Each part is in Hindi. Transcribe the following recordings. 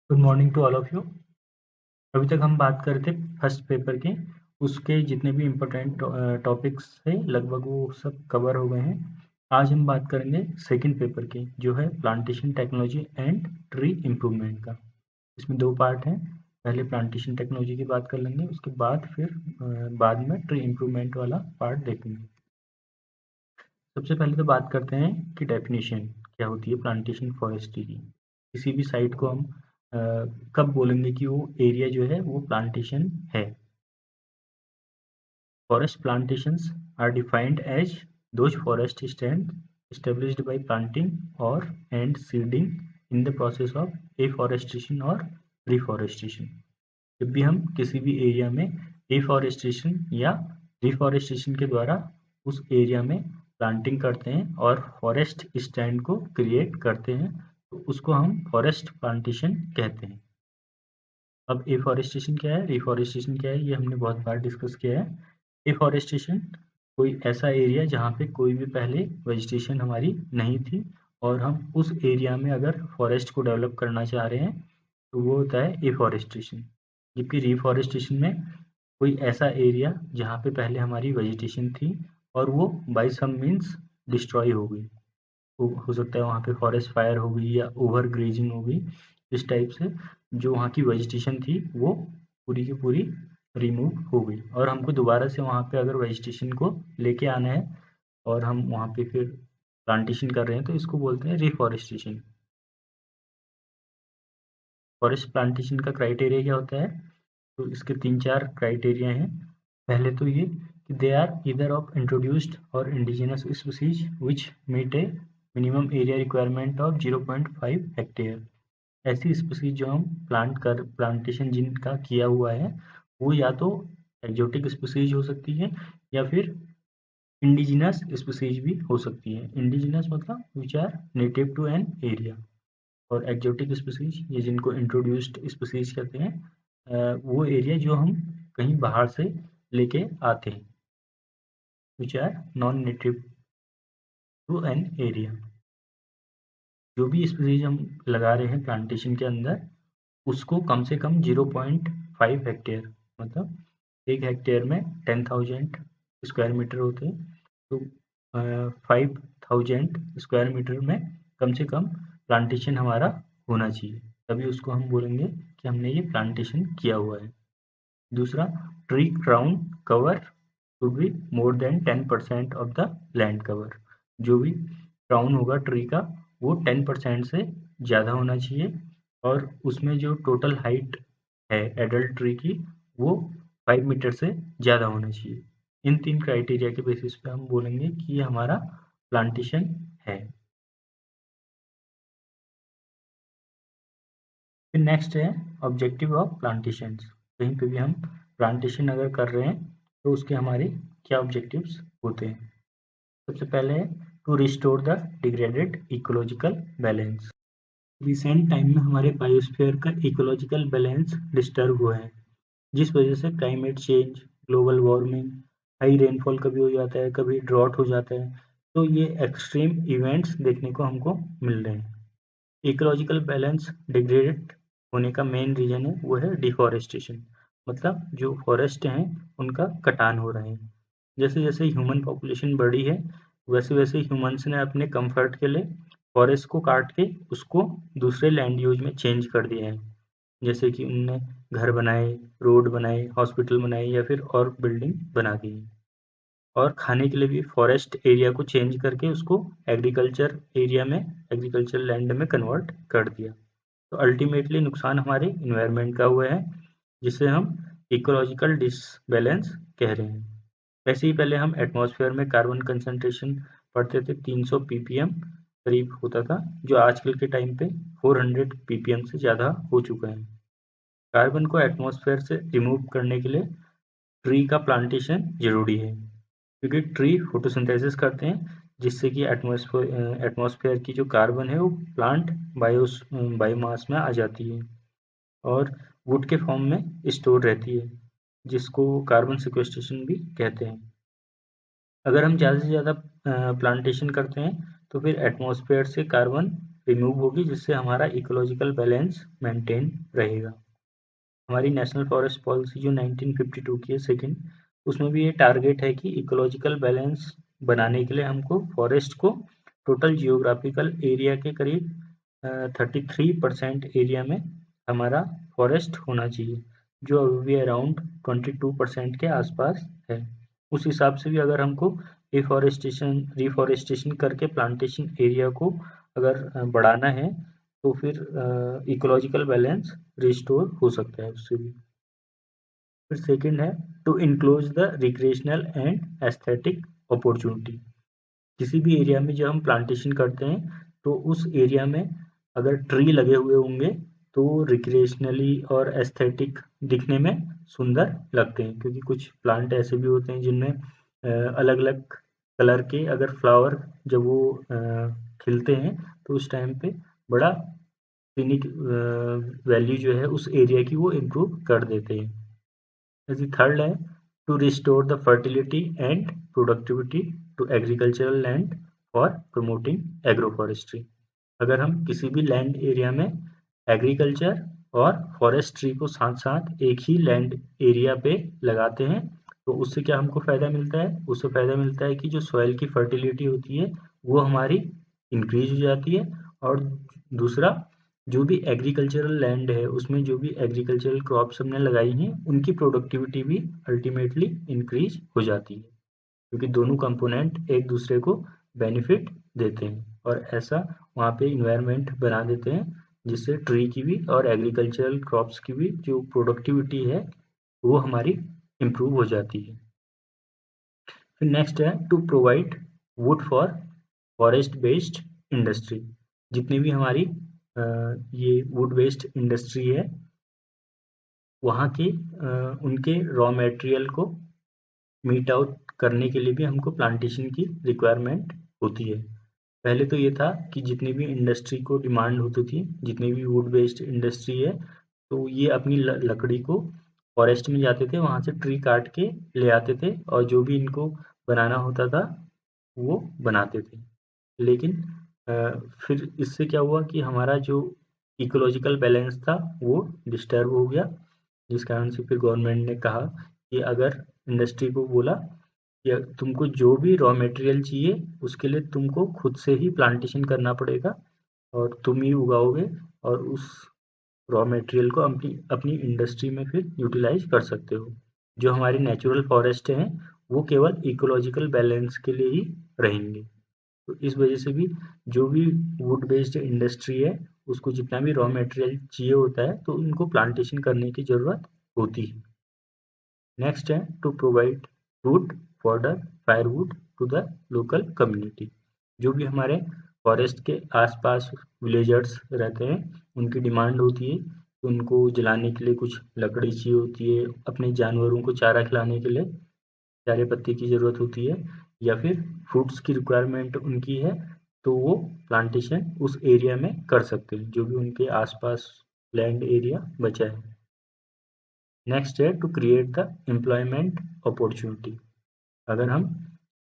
Good morning to all of you. अभी तक हम बात कर रहे थे फर्स्ट पेपर की, उसके जितने भी इम्पोर्टेंट टॉपिक्स थे लगभग वो सब कवर हो गए हैं। आज हम बात करेंगे सेकंड पेपर की, जो है plantation technology and tree improvement का। इसमें दो पार्ट हैं। पहले प्लांटेशन टेक्नोलॉजी की बात कर लेंगे, उसके बाद फिर बाद में ट्री इम्प्रूवमेंट वाला पार्ट देखेंगे। सबसे पहले तो बात करते हैं कि डेफिनेशन क्या होती है प्लांटेशन फॉरेस्ट्री की। किसी भी साइट को हम कब बोलेंगे कि वो एरिया जो है वो प्लांटेशन है। Forest plantations are defined as those forest stand established by planting or and seeding in the process of afforestation और reforestation। जब भी हम किसी भी एरिया में एफॉरेस्टेशन या रिफॉरेस्टेशन के द्वारा उस एरिया में प्लांटिंग करते हैं और फॉरेस्ट स्टैंड को क्रिएट करते हैं तो उसको हम फॉरेस्ट प्लांटेशन कहते हैं। अब एफॉरेस्टेशन क्या है, रिफॉरेस्टेशन क्या है, ये हमने बहुत बार डिस्कस किया है। एफॉरेस्टेशन कोई ऐसा एरिया जहाँ पे कोई भी पहले वेजिटेशन हमारी नहीं थी और हम उस एरिया में अगर फॉरेस्ट को डेवलप करना चाह रहे हैं तो वो होता है एफॉरेस्टेशन। जबकि रिफॉरेस्टेशन में कोई ऐसा एरिया जहाँ पे पहले हमारी वेजिटेशन थी और वो बाई सम मीन्स डिस्ट्रॉय हो गई। हो सकता है वहाँ पे फॉरेस्ट फायर हो गई या ओवर ग्रेजिंग हो गई। इस टाइप से जो वहाँ की वेजिटेशन थी वो पूरी की पूरी रिमूव हो गई और हमको दोबारा से वहाँ पे अगर वेजिटेशन को लेके आना है और हम वहाँ पे फिर प्लांटेशन कर रहे हैं तो इसको बोलते हैं रिफॉरेस्टेशन। फॉरेस्ट प्लांटेशन का क्राइटेरिया क्या होता है, तो इसके 3-4 क्राइटेरिया हैं। पहले तो ये कि they are either of introduced और indigenous species which meet a minimum area requirement of 0.5 hectare. ऐसी स्पीसीज जो हम प्लांटेशन जिनका किया हुआ है वो या तो एक्जोटिक स्पीसीज हो सकती है या फिर इंडिजिनस स्पीसीज भी हो सकती है। इंडिजिनस मतलब which are native to an area, और एक्जोटिक स्पीसीज ये जिनको इंट्रोड्यूस्ड स्पीसीज कहते हैं, वो एरिया जो हम कहीं बाहर से लेके आते हैं, which are non native to an area. जो भी स्पीसीज हम लगा रहे हैं प्लांटेशन के अंदर उसको कम से कम 0.5 हेक्टेयर, मतलब 1 हेक्टेयर में 10,000 स्क्वायर मीटर होते हैं, तो 5,000 स्क्वायर मीटर में कम से कम प्लांटेशन हमारा होना चाहिए, तभी उसको हम बोलेंगे कि हमने ये प्लांटेशन किया हुआ है। दूसरा, tree crown cover should be more than 10% of the land cover. जो भी क्राउन होगा ट्री का वो 10% से ज़्यादा होना चाहिए और उसमें जो टोटल हाइट है एडल्ट ट्री की वो 5 मीटर से ज़्यादा होना चाहिए। इन 3 क्राइटेरिया के बेसिस पे हम बोलेंगे कि ये हमारा प्लांटेशन है। फिर नेक्स्ट है ऑब्जेक्टिव ऑफ प्लांटेशंस। कहीं पे भी हम प्लांटेशन अगर कर रहे हैं तो उसके हमारे क्या ऑब्जेक्टिव्स होते हैं। सबसे पहले है to restore the degraded ecological balance. Recent time में हमारे बायोस्फीयर का इकोलॉजिकल बैलेंस डिस्टर्ब हुआ है, जिस वजह से climate change, global warming, high rainfall कभी हो जाता है, कभी ड्रॉट हो जाता है, तो ये एक्सट्रीम इवेंट्स देखने को हमको मिल रहे हैं। इकोलॉजिकल बैलेंस डिग्रेडेड होने का मेन रीजन है वो है डिफॉरेस्टेशन, मतलब जो फॉरेस्ट हैं उनका कटान हो रहा है। जैसे जैसे ह्यूमन पॉपुलेशन बढ़ी है वैसे वैसे ह्यूमंस ने अपने कंफर्ट के लिए फॉरेस्ट को काट के उसको दूसरे लैंड यूज में चेंज कर दिया है। जैसे कि उनने घर बनाए, रोड बनाए, हॉस्पिटल बनाए या फिर और बिल्डिंग बना दी, और खाने के लिए भी फॉरेस्ट एरिया को चेंज करके उसको एग्रीकल्चर एरिया में, एग्रीकल्चर लैंड में कन्वर्ट कर दिया। तो अल्टीमेटली नुकसान हमारे इन्वायरमेंट का हुआ है, जिसे हम इकोलॉजिकल डिसबैलेंस कह रहे हैं। वैसे ही पहले हम एटमॉस्फेयर में कार्बन कंसंट्रेशन पढ़ते थे, 300 ppm करीब होता था, जो आजकल के टाइम पे 400 ppm से ज़्यादा हो चुका है। कार्बन को एटमॉस्फेयर से रिमूव करने के लिए ट्री का प्लांटेशन जरूरी है, क्योंकि ट्री फोटोसिंथेसिस करते हैं जिससे कि एटमॉस्फेयर की जो कार्बन है वो प्लांट बायोमास में आ जाती है और वुड के फॉर्म में स्टोर रहती है, जिसको कार्बन सिक्वेस्ट्रेशन भी कहते हैं। अगर हम ज़्यादा से ज़्यादा प्लांटेशन करते हैं तो फिर एटमॉस्फेयर से कार्बन रिमूव होगी, जिससे हमारा इकोलॉजिकल बैलेंस मेंटेन रहेगा। हमारी नेशनल फॉरेस्ट पॉलिसी जो 1952 की है सेकेंड, उसमें भी ये टारगेट है कि इकोलॉजिकल बैलेंस बनाने के लिए हमको फॉरेस्ट को टोटल जियोग्राफिकल एरिया के करीब 33% एरिया में हमारा फॉरेस्ट होना चाहिए, जो अभी भी अराउंड 22% के आसपास है। उस हिसाब से भी अगर हमको रिफॉरेस्टेशन करके प्लांटेशन एरिया को अगर बढ़ाना है तो फिर इकोलॉजिकल बैलेंस रिस्टोर हो सकता है उससे भी। फिर सेकंड है to enclose the recreational and aesthetic opportunity. किसी भी एरिया में जब हम प्लांटेशन करते हैं तो उस एरिया में अगर ट्री लगे हुए होंगे तो रिक्रिएशनली और एस्थेटिक दिखने में सुंदर लगते हैं, क्योंकि कुछ प्लांट ऐसे भी होते हैं जिनमें अलग अलग कलर के अगर फ्लावर जब वो खिलते हैं तो उस टाइम पे बड़ा सीनिक वैल्यू जो है उस एरिया की वो इम्प्रूव कर देते हैं। जैसे थर्ड है to restore the fertility and productivity to agricultural land for promoting agro forestry. अगर हम किसी भी लैंड एरिया में एग्रीकल्चर और फॉरेस्ट्री को साथ साथ एक ही लैंड एरिया पे लगाते हैं तो उससे क्या हमको फ़ायदा मिलता है? उससे फ़ायदा मिलता है कि जो सॉइल की फर्टिलिटी होती है वो हमारी इंक्रीज हो जाती है, और दूसरा जो भी एग्रीकल्चरल लैंड है उसमें जो भी एग्रीकल्चरल क्रॉप्स हमने लगाई हैं उनकी प्रोडक्टिविटी भी अल्टीमेटली इंक्रीज हो जाती है, क्योंकि दोनों कंपोनेंट एक दूसरे को बेनिफिट देते हैं और ऐसा वहाँ पे इन्वायरमेंट बना देते हैं जिससे ट्री की भी और एग्रीकल्चरल क्रॉप्स की भी जो प्रोडक्टिविटी है वो हमारी इम्प्रूव हो जाती है। फिर नेक्स्ट है to provide wood for forest based industry. जितनी भी हमारी ये वुड बेस्ड इंडस्ट्री है वहाँ के उनके रॉ मटेरियल को मीट आउट करने के लिए भी हमको प्लांटेशन की रिक्वायरमेंट होती है। पहले तो ये था कि जितनी भी इंडस्ट्री को डिमांड होती थी, जितनी भी वुड बेस्ड इंडस्ट्री है, तो ये अपनी लकड़ी को फॉरेस्ट में जाते थे, वहाँ से ट्री काट के ले आते थे और जो भी इनको बनाना होता था वो बनाते थे। लेकिन फिर इससे क्या हुआ कि हमारा जो इकोलॉजिकल बैलेंस था वो डिस्टर्ब हो गया, जिस कारण से फिर गवर्नमेंट ने कहा कि अगर इंडस्ट्री को बोला कि तुमको जो भी रॉ मटेरियल चाहिए उसके लिए तुमको खुद से ही प्लांटेशन करना पड़ेगा और तुम ही उगाओगे और उस रॉ मटेरियल को अपनी अपनी इंडस्ट्री में फिर यूटिलाइज कर सकते हो। जो हमारी नेचुरल फॉरेस्ट हैं वो केवल इकोलॉजिकल बैलेंस के लिए ही रहेंगे। तो इस वजह से भी जो भी वुड बेस्ड इंडस्ट्री है उसको जितना भी रॉ मटेरियल चाहिए होता है तो उनको प्लांटेशन करने की ज़रूरत होती है। नेक्स्ट है to provide wood for the firewood to the local community. जो भी हमारे फॉरेस्ट के आसपास विलेजर्स रहते हैं उनकी डिमांड होती है कि उनको जलाने के लिए कुछ लकड़ी चाहिए होती है, अपने जानवरों को चारा खिलाने के लिए चारे पत्ती की ज़रूरत होती है, या फिर फ्रूट्स की रिक्वायरमेंट उनकी है तो वो प्लांटेशन उस एरिया में कर सकते हैं जो भी उनके आसपास लैंड एरिया बचा है। नेक्स्ट है to create the employment opportunity. अगर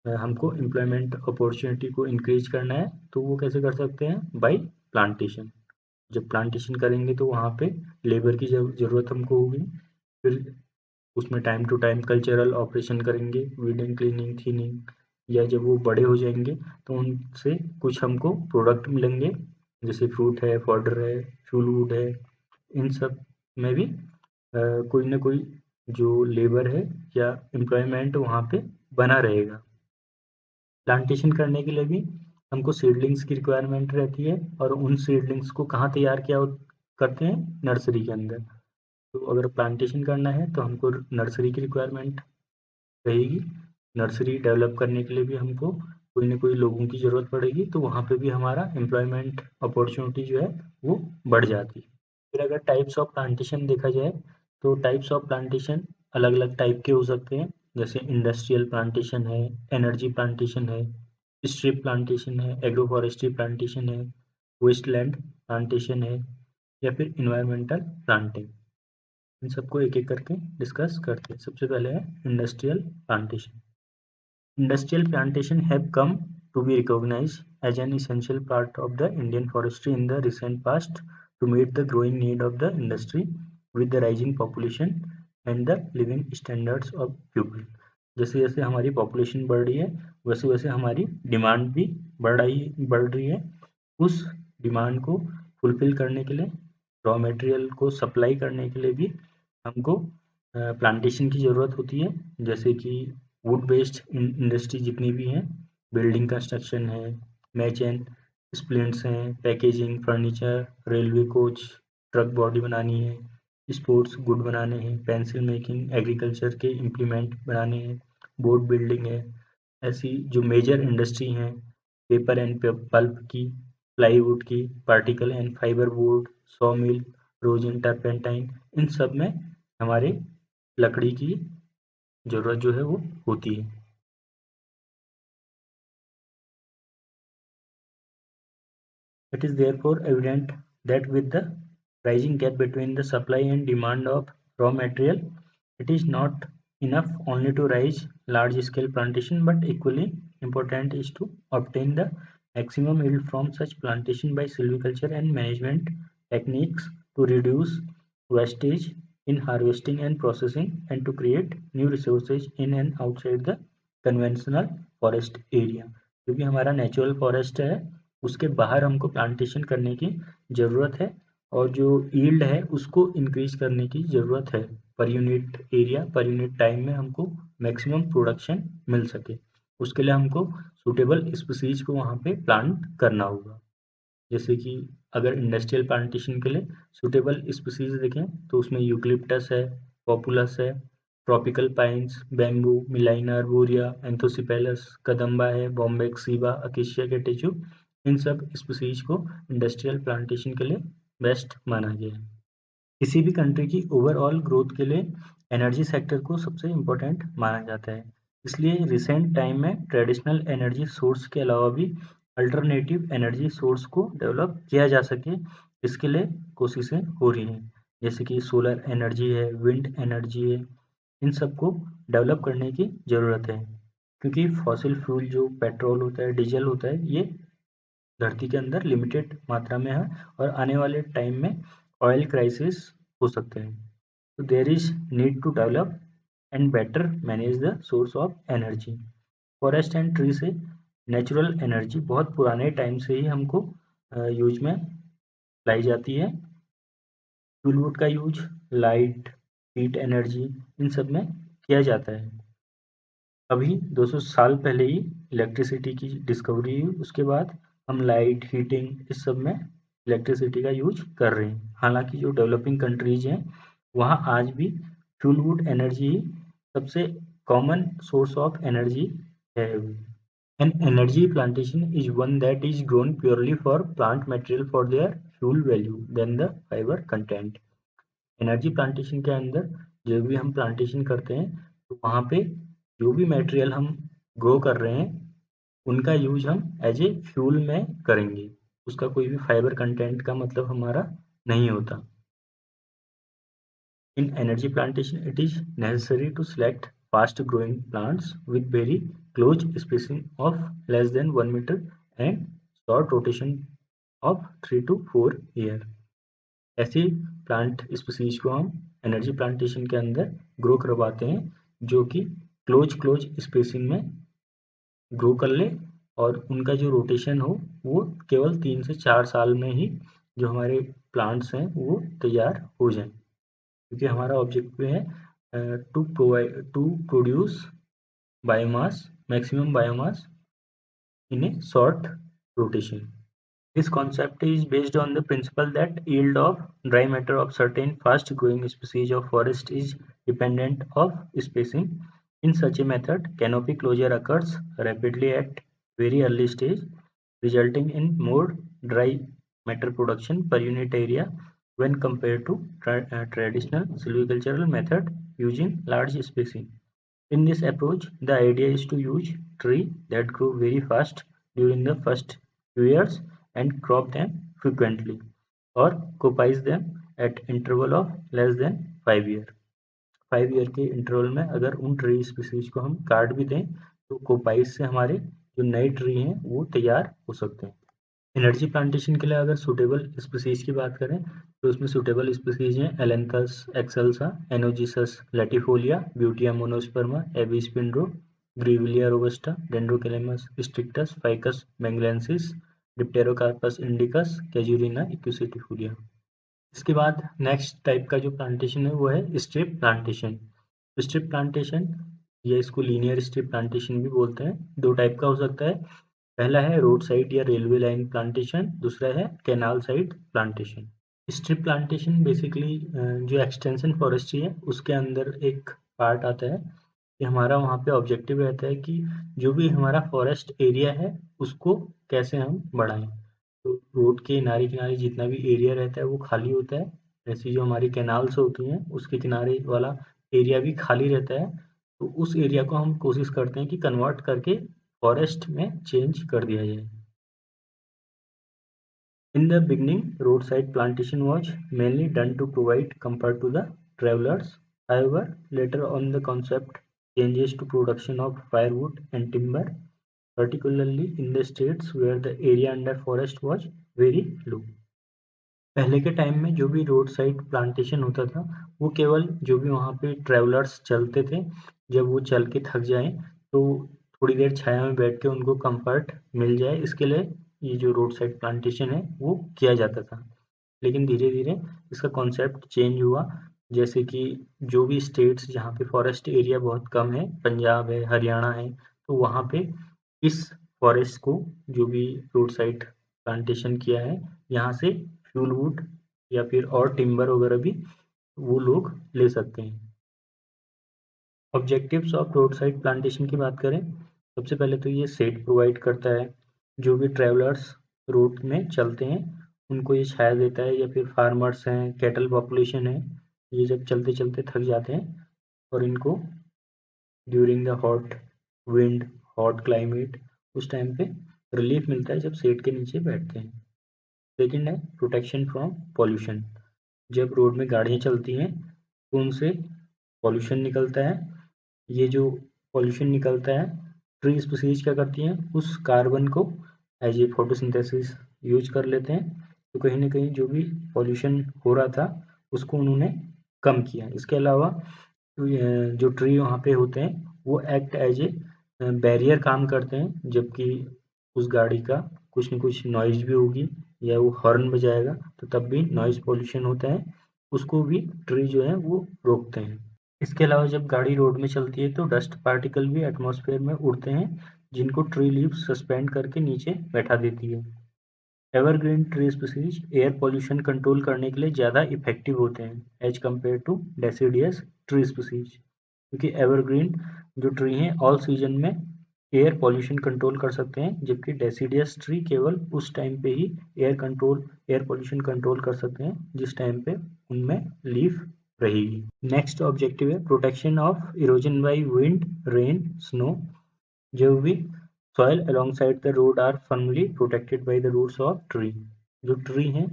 हमको एम्प्लॉयमेंट अपॉर्चुनिटी को इंक्रीज करना है तो वो कैसे कर सकते हैं? Bye plantation. जब प्लांटेशन करेंगे तो वहाँ पे लेबर की ज़रूरत हमको होगी, फिर उसमें time to time cultural operation करेंगे, वीडिंग, क्लीनिंग, थिनिंग, या जब वो बड़े हो जाएंगे तो उनसे कुछ हमको प्रोडक्ट मिलेंगे, जैसे फ्रूट है, फॉडर है, फ्यूल वुड है। इन सब में भी कोई ना कोई जो लेबर है या एम्प्लॉयमेंट वहाँ पे बना रहेगा। प्लांटेशन करने के लिए भी हमको सीडलिंग्स की रिक्वायरमेंट रहती है और उन सीडलिंग्स को कहाँ तैयार किया करते हैं? नर्सरी के अंदर। तो अगर प्लांटेशन करना है तो हमको नर्सरी की रिक्वायरमेंट रहेगी। नर्सरी डेवलप करने के लिए भी हमको कोई ना कोई लोगों की ज़रूरत पड़ेगी, तो वहाँ पे भी हमारा एम्प्लॉयमेंट अपॉर्चुनिटी जो है वो बढ़ जाती है। फिर अगर टाइप्स ऑफ प्लांटेशन देखा जाए तो टाइप्स ऑफ प्लांटेशन अलग अलग टाइप के हो सकते हैं, जैसे इंडस्ट्रियल प्लांटेशन है, एनर्जी प्लांटेशन है, स्ट्रिप प्लांटेशन है, एग्रो फॉरेस्ट्री प्लांटेशन है, वेस्टलैंड प्लांटेशन है, या फिर इन्वायरमेंटल प्लांटिंग। इन सबको एक एक करके डिस्कस करते हैं। सबसे पहले है industrial plantation. Industrial plantation have come to be recognized as an essential part of the Indian forestry in the recent past to meet the growing need of the industry with the rising population and the living standards of people. जैसे जैसे हमारी पॉपुलेशन बढ़ रही है वैसे वैसे हमारी डिमांड भी बढ़ रही है। उस डिमांड को फुलफिल करने के लिए रॉ मटेरियल को सप्लाई करने के लिए भी हमको प्लांटेशन की ज़रूरत होती है। जैसे कि वुड बेस्ड इंडस्ट्री जितनी भी हैं, बिल्डिंग कंस्ट्रक्शन है, मैच एंड स्प्लिंट्स हैं, packaging, furniture, railway coach, truck body बनानी है, स्पोर्ट्स गुड बनाने हैं, पेंसिल मेकिंग, एग्रीकल्चर के इम्प्लीमेंट बनाने हैं, बोर्ड बिल्डिंग है। ऐसी जो मेजर इंडस्ट्री हैं पेपर एंड पल्प की, प्लाईवुड की, particle and fibre board, saw mill, rosin, turpentine, इन सब में हमारे लकड़ी की ज़रूरत जो है वो होती है। It is therefore evident that with the rising gap between the supply and demand of raw material, it is not enough only to raise large scale plantation, but equally important is to obtain the maximum yield from such plantation by silviculture and management techniques to reduce wastage in harvesting and processing and to create new resources in and outside the conventional forest area। क्योंकि हमारा नेचुरल फॉरेस्ट है उसके बाहर हमको प्लांटेशन करने की ज़रूरत है और जो यील्ड है उसको इंक्रीज करने की ज़रूरत है। Per unit area per unit time में हमको मैक्सिमम प्रोडक्शन मिल सके उसके लिए हमको सूटेबल स्पीसीज को वहाँ पे प्लांट करना होगा। जैसे कि अगर इंडस्ट्रियल प्लांटेशन के लिए सूटेबल स्पीसीज देखें तो उसमें यूकलिप्टस है, पॉपुलस है, ट्रॉपिकल पाइन्स, बैम्बू, मिलाइना अर्बोरिया, एंथोसिपेलस, कदम्बा है, बॉम्बेक्सीबा, अकेशिया कैटेचू, इन सब स्पीसीज को इंडस्ट्रियल प्लांटेशन के लिए बेस्ट माना गया है। किसी भी कंट्री की ओवरऑल ग्रोथ के लिए एनर्जी सेक्टर को सबसे इम्पोर्टेंट माना जाता है। इसलिए रिसेंट टाइम में ट्रेडिशनल एनर्जी सोर्स के अलावा भी अल्टरनेटिव एनर्जी सोर्स को डेवलप किया जा सके इसके लिए कोशिशें हो रही हैं। जैसे कि सोलर एनर्जी है, विंड एनर्जी है, इन सबको डेवलप करने की ज़रूरत है क्योंकि फॉसिल फ्यूल जो पेट्रोल होता है, डीजल होता है, ये धरती के अंदर लिमिटेड मात्रा में है और आने वाले टाइम में ऑयल क्राइसिस हो सकते हैं। तो there is need to develop and better manage the source of energy. Forest and tree से नेचुरल एनर्जी बहुत पुराने टाइम से ही हमको यूज में लाई जाती है। फ्यूलवुड का यूज लाइट, हीट एनर्जी, इन सब में किया जाता है। अभी 200 साल पहले ही इलेक्ट्रिसिटी की डिस्कवरी हुई, उसके बाद हम लाइट, हीटिंग, इस सब में इलेक्ट्रिसिटी का यूज कर रहे हैं। हालांकि जो डेवलपिंग कंट्रीज हैं वहाँ आज भी फ्यूलवुड एनर्जी ही सबसे कॉमन सोर्स ऑफ एनर्जी है। An energy plantation is one that is grown purely for plant material for their fuel value than the fiber content. Energy plantation के अंदर जो भी हम प्लांटेशन करते हैं तो वहाँ पे जो भी मटेरियल हम ग्रो कर रहे हैं उनका यूज हम एज ए फ्यूल में करेंगे। उसका कोई भी फाइबर कंटेंट का मतलब हमारा नहीं होता। In energy plantation, it is necessary to select fast-growing plants with very close spacing of less than 1 meter and short rotation of 3 to 4 year. ऐसी प्लांट स्पीसीज को हम एनर्जी प्लांटेशन के अंदर ग्रो करवाते हैं जो कि क्लोज स्पेसिंग में ग्रो कर ले और उनका जो रोटेशन हो वो केवल 3 से 4 साल में ही जो हमारे प्लांट्स हैं वो तैयार हो जाएं। क्योंकि हमारा ऑब्जेक्टिव है to produce biomass, maximum biomass in a short rotation. This concept is based on the principle that yield of dry matter of certain fast growing species of forest is dependent of spacing. In such a method, canopy closure occurs rapidly at very early stage, resulting in more dry matter production per unit area when compared to traditional silvicultural method using large spacing. In this approach, the idea is to use trees that grow very fast during the first few years and crop them frequently or copies them at interval of less than 5 year। 5 year के इंटरवल में अगर उन ट्री स्पीसीज को हम काट भी दें तो कोपाइस से हमारे जो नए ट्री हैं वो तैयार हो सकते हैं। एनर्जी प्लांटेशन के लिए अगर सूटेबल स्पीसीज की बात करें तो उसमें सूटेबल स्पीसीज हैं ailanthus excelsa, anogeissus latifolia, butea monosperma, abies pindrow, grevillea robusta, dendrocalamus strictus, ficus bengalensis, dipterocarpus indicus, casuarina equisetifolia. इसके बाद नेक्स्ट टाइप का जो प्लांटेशन है वो है स्ट्रिप प्लांटेशन। स्ट्रिप प्लांटेशन या इसको लीनियर स्ट्रिप प्लांटेशन भी बोलते हैं। दो टाइप का हो सकता है। पहला है रोड साइड या रेलवे लाइन प्लांटेशन, दूसरा है canal side plantation. Strip plantation basically जो एक्सटेंशन फॉरेस्ट्री है उसके अंदर एक पार्ट आता है कि हमारा वहाँ पे ऑब्जेक्टिव रहता है कि जो भी हमारा फॉरेस्ट एरिया है उसको कैसे हम बढ़ाएं। तो रोड के किनारे किनारे जितना भी एरिया रहता है वो खाली होता है। ऐसी जो हमारी कैनाल्स होती हैं उसके किनारे वाला एरिया भी खाली रहता है। तो उस एरिया को हम कोशिश करते हैं कि कन्वर्ट करके फॉरेस्ट में चेंज कर दिया जाए। In the beginning, roadside plantation was mainly done to provide comfort to the travelers. However, later on the concept changes to production of firewood and timber, particularly in the states where the area under forest was very low. पहले के टाइम में जो भी रोड साइड प्लांटेशन होता था वो केवल जो भी वहाँ पे ट्रैवलर्स चलते थे, जब वो चल के थक जाएं तो थोड़ी देर छाया में बैठ के उनको कंफर्ट मिल जाए, इसके लिए ये जो रोड साइड प्लांटेशन है वो किया जाता था। लेकिन धीरे धीरे इसका कॉन्सेप्ट चेंज हुआ, जैसे कि जो भी स्टेट्स जहाँ पे फॉरेस्ट एरिया बहुत कम है, पंजाब है, हरियाणा है, तो वहाँ पे इस फॉरेस्ट को जो भी रोड साइड प्लांटेशन किया है यहाँ से फ्यूल वुड या फिर और टिम्बर वगैरह भी वो लोग ले सकते हैं। Objectives of road side plantation की बात करें, सबसे पहले तो ये शेड प्रोवाइड करता है। जो भी ट्रैवलर्स रोड में चलते हैं उनको ये छाया देता है, या फिर फार्मर्स हैं, कैटल पॉपुलेशन है, ये जब चलते चलते थक जाते हैं और इनको during the hot wind, hot climate, उस टाइम पे रिलीफ मिलता है जब शेड के नीचे बैठते हैं। सेकेंड है प्रोटेक्शन फ्रॉम पॉल्यूशन। जब रोड में गाड़ियाँ चलती हैं तो उनसे पॉल्यूशन निकलता है। ये जो पॉल्यूशन निकलता है, ट्री स्पीसीज क्या करती हैं, उस कार्बन को एज ए फोटोसिंथेसिस यूज कर लेते हैं। तो कहीं ना कहीं जो भी पॉल्यूशन हो रहा था उसको उन्होंने कम किया। इसके अलावा जो ट्री वहाँ पे होते हैं वो एक्ट एज ए बैरियर काम करते हैं, जबकि उस गाड़ी का कुछ न कुछ नॉइज भी होगी या वो हॉर्न बजाएगा तो तब भी नॉइज पॉल्यूशन होता है, उसको भी ट्री जो है वो रोकते हैं। इसके अलावा जब गाड़ी रोड में चलती है तो डस्ट पार्टिकल भी एटमॉस्फेयर में उड़ते हैं, जिनको ट्री लीव्स सस्पेंड करके नीचे बैठा देती है। Evergreen tree species air pollution control करने के लिए ज़्यादा इफेक्टिव होते हैं as compare to deciduous tree species, क्योंकि एवरग्रीन जो ट्री हैं ऑल सीजन में एयर पोल्यूशन कंट्रोल कर सकते हैं, जबकि डेसिडियस ट्री केवल उस टाइम पे ही एयर पोल्यूशन कंट्रोल कर सकते हैं जिस टाइम पे उनमें लीफ रहेगी। नेक्स्ट ऑब्जेक्टिव है protection of erosion by wind, rain, snow. जो भी soil alongside the road are firmly protected by the roots of tree। जो ट्री हैं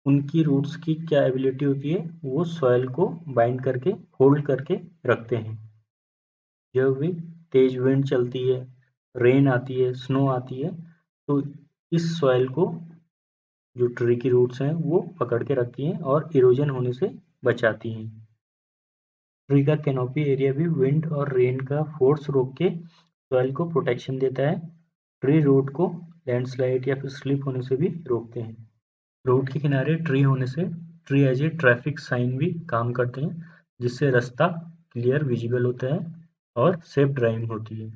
उनकी रूट्स की क्या एबिलिटी होती है, वो सॉइल को बाइंड करके होल्ड करके रखते हैं। जब भी तेज विंड चलती है, रेन आती है, स्नो आती है, तो इस सॉइल को जो ट्री की रूट्स हैं वो पकड़ के रखती हैं और इरोजन होने से बचाती हैं। ट्री का कैनोपी एरिया भी विंड और रेन का फोर्स रोक के सॉइल को प्रोटेक्शन देता है। ट्री रोड को लैंडस्लाइड या फिर स्लिप होने से भी रोकते हैं। रोड के किनारे ट्री होने से tree as a traffic sign भी काम करते हैं, जिससे रास्ता क्लियर विजिबल होता है और सेफ ड्राइविंग होती है।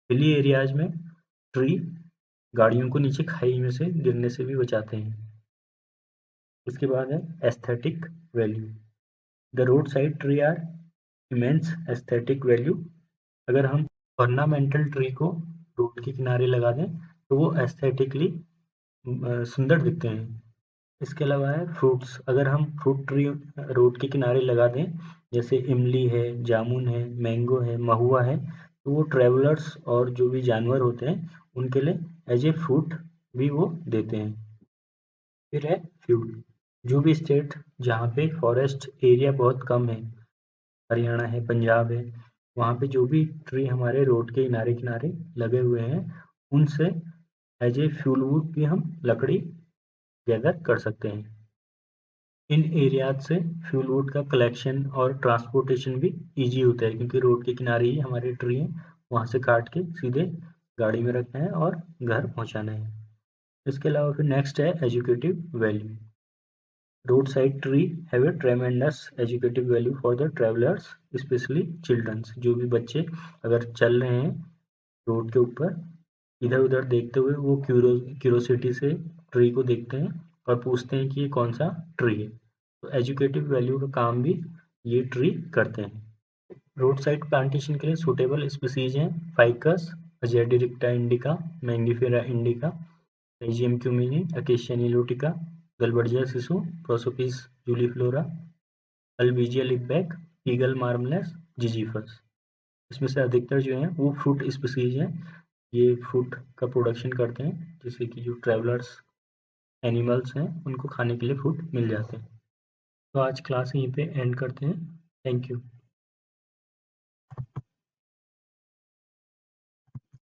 हिली एरियाज में ट्री गाड़ियों को नीचे खाई में से गिरने से भी बचाते हैं। इसके बाद है aesthetic value. The road side tree are immense aesthetic value. अगर हम ऑर्नामेंटल ट्री को रोड के किनारे लगा दें तो वो एस्थेटिकली सुंदर दिखते हैं। इसके अलावा है फ्रूट्स। अगर हम फ्रूट ट्री रोड के किनारे लगा दें, जैसे इमली है, जामुन है, मैंगो है, महुआ है, तो वो ट्रैवलर्स और जो भी जानवर होते हैं उनके लिए एज ए फ्रूट भी वो देते हैं। फिर है फ्यूल। जो भी स्टेट जहाँ पे फॉरेस्ट एरिया बहुत कम है, हरियाणा है, पंजाब है, वहाँ पे जो भी ट्री हमारे रोड के किनारे किनारे लगे हुए हैं उनसे एज ए फ्यूल वुड भी हम लकड़ी गैदर कर सकते हैं। इन एरियाज से फ्यूल वुड का कलेक्शन और ट्रांसपोर्टेशन भी इजी होता है, क्योंकि रोड के किनारे ही हमारे ट्री हैं, वहाँ से काट के सीधे गाड़ी में रखना है और घर पहुँचाना है। इसके अलावा फिर नेक्स्ट है educative value. Road side tree have a tremendous educative value for the travellers, specially childrens. जो भी बच्चे अगर चल रहे हैं रोड के ऊपर, इधर उधर देखते हुए वो क्यूरोसिटी से ट्री को देखते हैं और पूछते हैं कि ये कौन सा ट्री है। तो एजुकेटिव वैल्यू का काम भी ये ट्री करते हैं। रोड साइड प्लांटेशन के लिए सूटेबल स्पीसीज हैं ficus, azadirachta indica, mangifera indica, syzygium cumini, acacia nilotica, dalbergia sissoo, prosopis juliflora, albizia lebbeck, aegle marmelos, zizyphus. इसमें से अधिकतर जो हैं वो फ्रूट स्पीसीज हैं। ये फ्रूट का प्रोडक्शन करते हैं, जिससे कि जो ट्रैवलर्स एनिमल्स हैं उनको खाने के लिए फ्रूट मिल जाते हैं। तो आज क्लास यहीं पे एंड करते हैं। Thank you.